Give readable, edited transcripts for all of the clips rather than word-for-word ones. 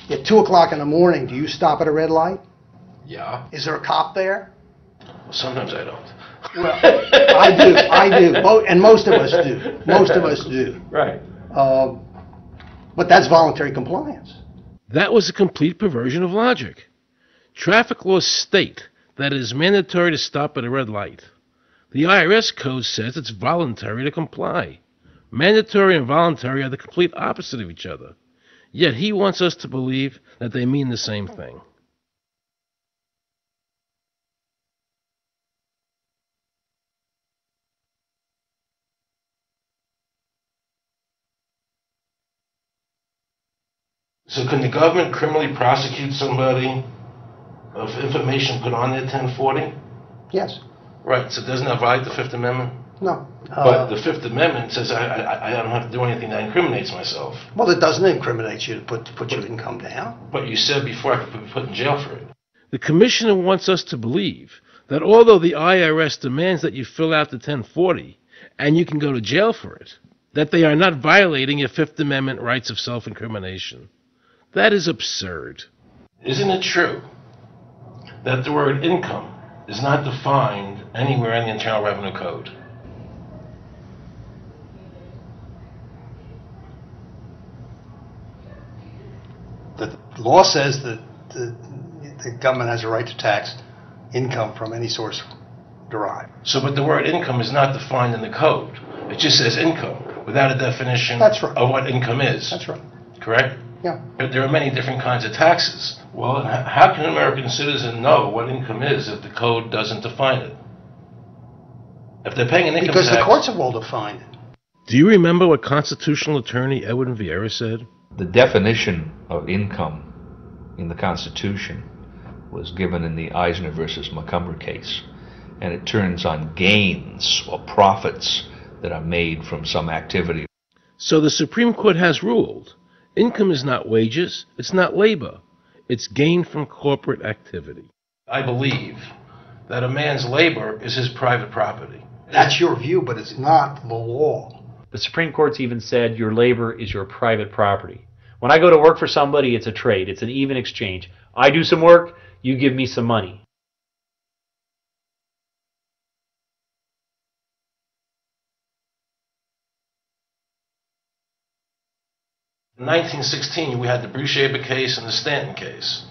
At 2 o'clock in the morning, do you stop at a red light? Yeah. Is there a cop there? Well, sometimes I don't. Well, I do. And most of us do. Most of us do. Right. But that's voluntary compliance. That was a complete perversion of logic. Traffic laws state that it is mandatory to stop at a red light. The IRS code says it's voluntary to comply. Mandatory and voluntary are the complete opposite of each other. Yet he wants us to believe that they mean the same thing. So can the government criminally prosecute somebody of information put on their 1040? Yes. Right, so doesn't that violate the Fifth Amendment? No. But the Fifth Amendment says I don't have to do anything that incriminates myself. Well, it doesn't incriminate you to put your income down. But you said before I could be put in jail for it. The commissioner wants us to believe that although the IRS demands that you fill out the 1040 and you can go to jail for it, that they are not violating your Fifth Amendment rights of self-incrimination. That is absurd. Isn't it true that the word income is not defined anywhere in the Internal Revenue Code? The law says that the government has a right to tax income from any source derived. So, but the word income is not defined in the code. It just says income without a definition That's right. of what income is. That's right. Correct? Yeah. But there are many different kinds of taxes. Well, how can an American citizen know what income is if the code doesn't define it? If they're paying an income Because tax... the courts have all defined it. Do you remember what constitutional attorney Edwin Vieira said? The definition of income in the Constitution was given in the Eisner versus Macomber case, and it turns on gains or profits that are made from some activity. So the Supreme Court has ruled income is not wages, it's not labor, it's gain from corporate activity. I believe that a man's labor is his private property. That's your view, but it's not the law. The Supreme Court's even said your labor is your private property. When I go to work for somebody, it's a trade. It's an even exchange. I do some work, you give me some money. In 1916, we had the Bruchaber case and the Stanton case.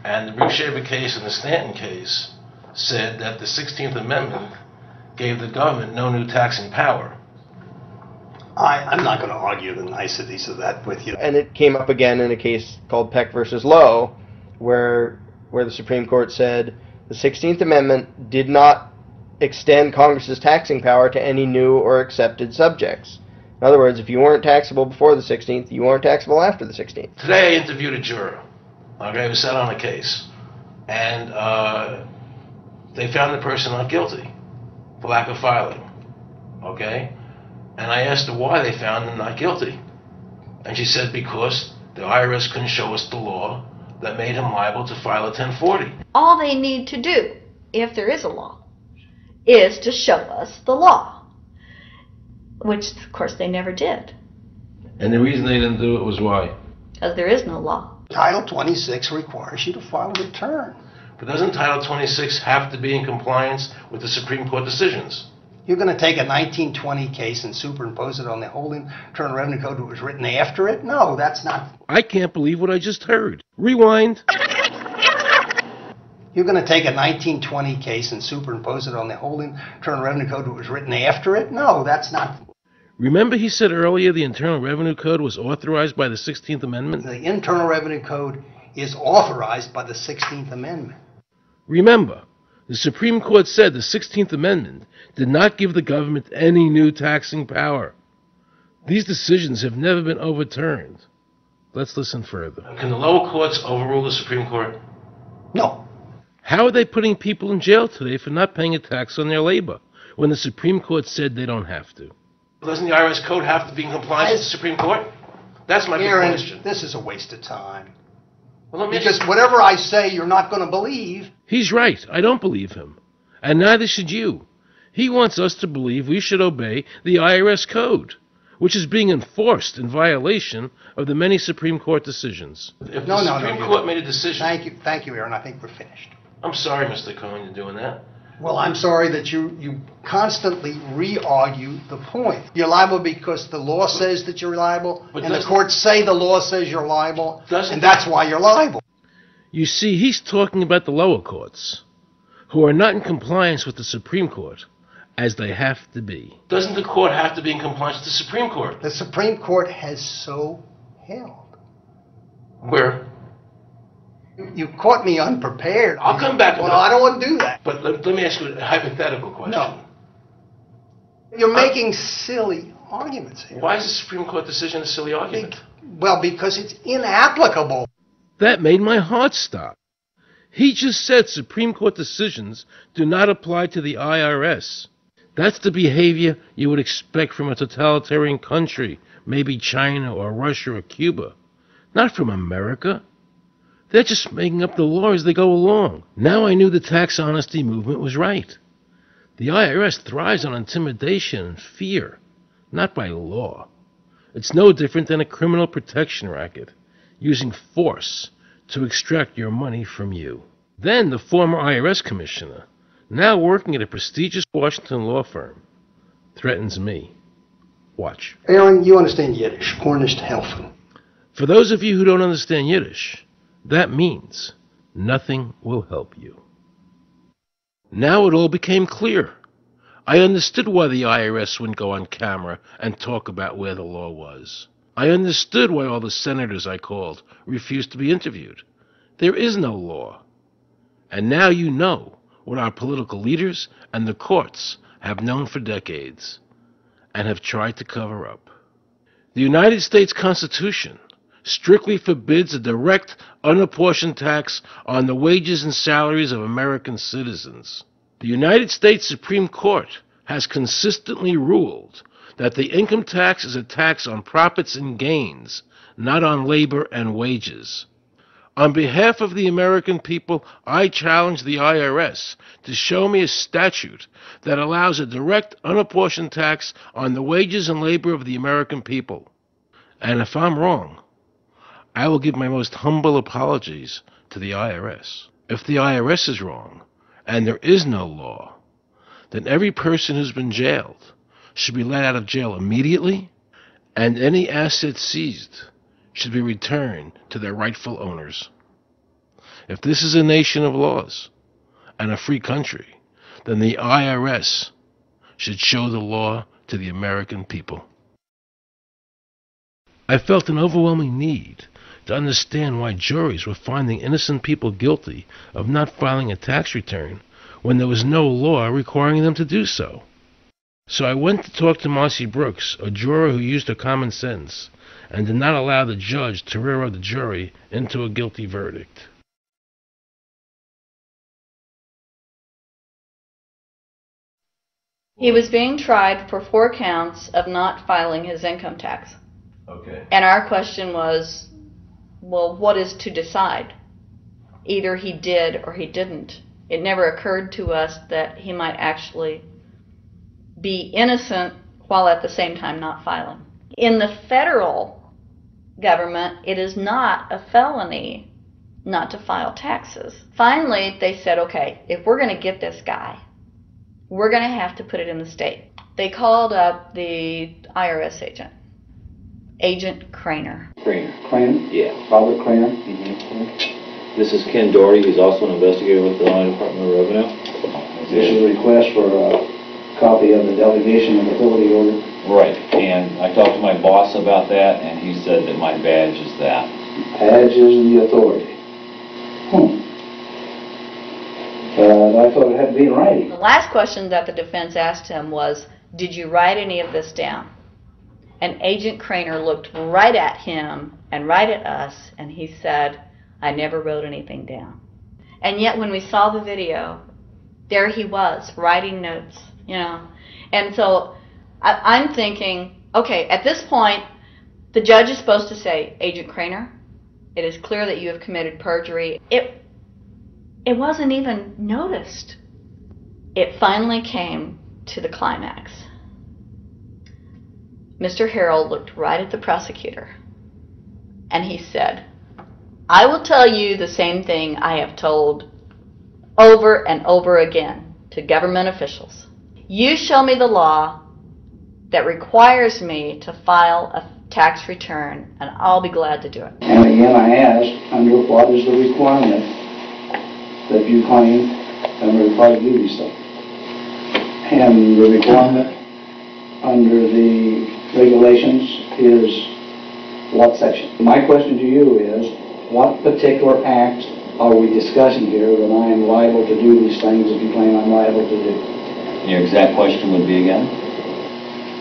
And the Bruchaber case and the Stanton case said that the 16th Amendment gave the government no new taxing power. I'm not going to argue the niceties of that with you. And it came up again in a case called Peck versus Lowe, where the Supreme Court said the 16th Amendment did not extend Congress's taxing power to any new or accepted subjects. In other words, if you weren't taxable before the 16th, you weren't taxable after the 16th. Today I interviewed a juror, okay, who sat on a case, and they found the person not guilty for lack of filing, okay? And I asked her why they found him not guilty. And she said because the IRS couldn't show us the law that made him liable to file a 1040. All they need to do, if there is a law, is to show us the law, which, of course, they never did. And the reason they didn't do it was why? Because there is no law. Title 26 requires you to file a return. But doesn't Title 26 have to be in compliance with the Supreme Court decisions? You're going to take a 1920 case and superimpose it on the whole Internal Revenue Code that was written after it? No, that's not. I can't believe what I just heard. Rewind. You're going to take a 1920 case and superimpose it on the whole Internal Revenue Code that was written after it? No, that's not. Remember he said earlier the Internal Revenue Code was authorized by the 16th Amendment? The Internal Revenue Code is authorized by the 16th Amendment. Remember, the Supreme Court said the 16th Amendment did not give the government any new taxing power. These decisions have never been overturned. Let's listen further. Can the lower courts overrule the Supreme Court? No. How are they putting people in jail today for not paying a tax on their labor when the Supreme Court said they don't have to? Doesn't the IRS code have to be in compliance with the Supreme Court? That's my big question. This is a waste of time. Well, because whatever I say, you're not going to believe. He's right. I don't believe him. And neither should you. He wants us to believe we should obey the IRS code, which is being enforced in violation of the many Supreme Court decisions. If No, the no, Supreme no, Court made a decision... Thank you, Aaron. I think we're finished. I'm sorry, Mr. Cohen, you're doing that. Well, I'm sorry that you constantly re-argue the point. You're liable because the law says that you're liable, But and the doesn't- courts say the law says you're liable, Doesn't- and that's why you're liable. You see, he's talking about the lower courts, who are not in compliance with the Supreme Court, as they have to be. Doesn't the court have to be in compliance with the Supreme Court? The Supreme Court has so held. Where? You caught me unprepared. I'll come back to Well, that. I don't want to do that. But let me ask you a hypothetical question. No. You're making silly arguments here. Why is the Supreme Court decision a silly argument? Well, because it's inapplicable. That made my heart stop. He just said Supreme Court decisions do not apply to the IRS. That's the behavior you would expect from a totalitarian country, maybe China or Russia or Cuba, not from America. They're just making up the law as they go along. Now I knew the tax honesty movement was right. The IRS thrives on intimidation and fear, not by law. It's no different than a criminal protection racket, using force to extract your money from you. Then the former IRS commissioner, now working at a prestigious Washington law firm, threatens me. Watch. Aaron, you understand Yiddish. Cornish helfen. For those of you who don't understand Yiddish, that means nothing will help you. Now it all became clear. I understood why the IRS wouldn't go on camera and talk about where the law was. I understood why all the senators I called refused to be interviewed. There is no law. And now you know what our political leaders and the courts have known for decades and have tried to cover up. The United States Constitution strictly forbids a direct, unapportioned tax on the wages and salaries of American citizens. The United States Supreme Court has consistently ruled that the income tax is a tax on profits and gains, not on labor and wages. On behalf of the American people, I challenge the IRS to show me a statute that allows a direct, unapportioned tax on the wages and labor of the American people. And if I'm wrong, I will give my most humble apologies to the IRS. If the IRS is wrong, and there is no law, then every person who's been jailed should be let out of jail immediately, and any assets seized should be returned to their rightful owners. If this is a nation of laws and a free country, then the IRS should show the law to the American people. I felt an overwhelming need to understand why juries were finding innocent people guilty of not filing a tax return when there was no law requiring them to do so. So I went to talk to Marcy Brooks, a juror who used her common sense and did not allow the judge to railroad the jury into a guilty verdict. He was being tried for 4 counts of not filing his income tax. Okay. And our question was, well, what is to decide? Either he did or he didn't. It never occurred to us that he might actually be innocent while at the same time not filing. In the federal government, it is not a felony not to file taxes. Finally, they said, okay, if we're going to get this guy, we're going to have to put it in the state. They called up the IRS agent, Agent Craner. Craner? Yeah. Robert Craner? This is Ken Doherty. He's also an investigator with the Illinois Department of Revenue. This is a request for a copy of the delegation and authority order. Right. And I talked to my boss about that, and he said that my badge is that. Badge is the authority. I thought it had to be in writing. The last question that the defense asked him was, did you write any of this down? And Agent Craner looked right at him and right at us, and he said, I never wrote anything down. And yet when we saw the video, there he was, writing notes, you know. And so I'm thinking, okay, at this point, the judge is supposed to say, Agent Craner, it is clear that you have committed perjury. It wasn't even noticed. It finally came to the climax. Mr. Harrell looked right at the prosecutor and he said, I will tell you the same thing I have told over and over again to government officials. You show me the law that requires me to file a tax return, and I'll be glad to do it. And again, I ask, under what is the requirement that you claim and are required to do these things? And the requirement under the regulations is what section? My question to you is, what particular act are we discussing here that I am liable to do these things that you claim I'm liable to do? Your exact question would be again?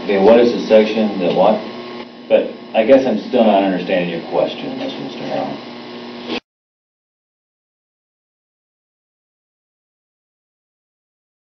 Okay, what is the section that what? But I guess I'm still not understanding your question, Mr. Harrell.